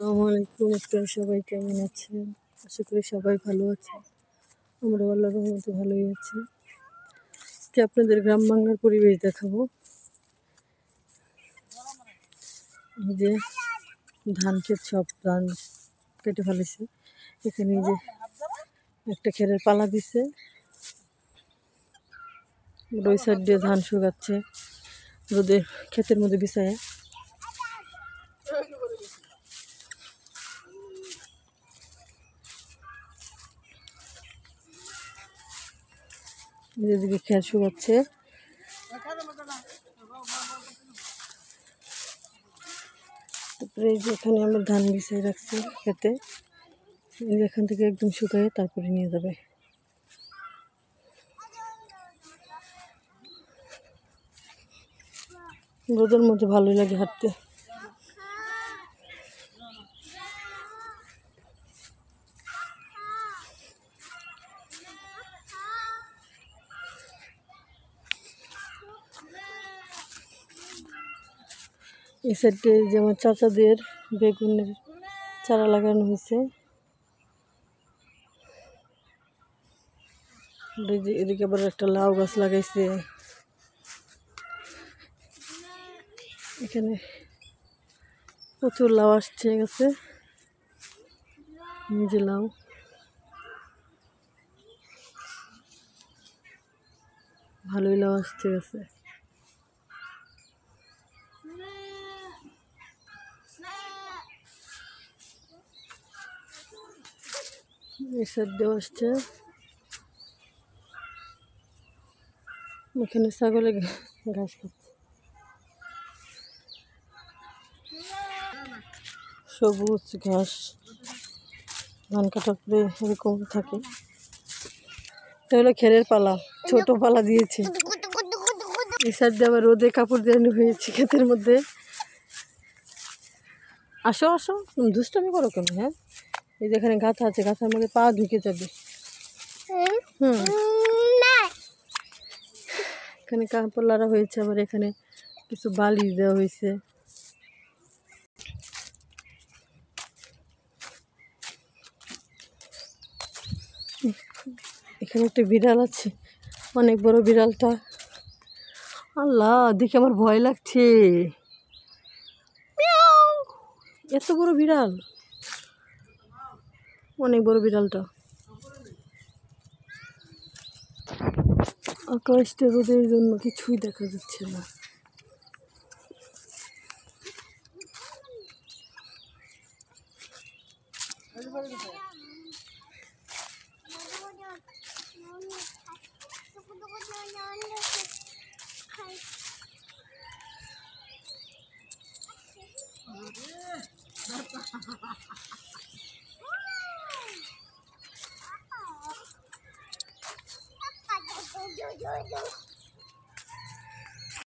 আসসালামু আলাইকুম। আপনারা সবাই কেমন আছেন? আশা করি সবাই ভালো আছেন। আমরা আল্লাহর রহমতে ভালোই আছি। আজকে আপনাদের গ্রাম বাংলার পরিবেশ দেখাবো। এই যে ধান ক্ষেত, সব ধান কেটে ফেলেছে। এখানে এই যে একটা খেরের পালা দিছে, ওই সাইড দিয়ে ধান শুকাচ্ছে রোদে ক্ষেতের মধ্যে বিছায়। এদিকে খের শুকাচ্ছে। তারপরে এই যে এখানে আমরা ধান বিছিয়ে রাখছি খেতে, এখান থেকে একদম শুকায় তারপরে নিয়ে যাবে। রোদের মধ্যে ভালোই লাগে হাঁটতে। এই সাইডে যেমন চাচাদের বেগুনের চারা লাগানো হয়েছে। এদিকে আবার একটা লাউ গাছ লাগাইছে। এখানে প্রচুর লাউ আসছে গাছে, নিজে লাউ। ভালোই লাউ আসছে গাছে। এই সাইড দিয়ে আসছে। এখানে ছাগলে ঘাস খাচ্ছে। সবুজ ঘাস ধান কাটার পরে এরকম থাকে। এটা হলো খেরের পালা, ছোট পালা দিয়েছে। এই সাইড দিয়ে আবার রোদে কাপড় দিয়ে হয়েছে ক্ষেতের মধ্যে। আসো আসো, দুষ্টামি করো কেন? হ্যাঁ, এই যেখানে গাথা আছে, গাথার মধ্যে পা ঢুকে যাবে। এখানে কাপড় লাড়া হয়েছে, আবার এখানে কিছু বালি দেওয়া হয়েছে। এখানে একটা বিড়াল আছে, অনেক বড় বিড়ালটা। আল্লাহ, দেখে আমার ভয় লাগছে। এত বড় বিড়াল, অনেক বড় বিড়ালটা। আকাশটা রোদের জন্য কিছুই দেখা যাচ্ছে না।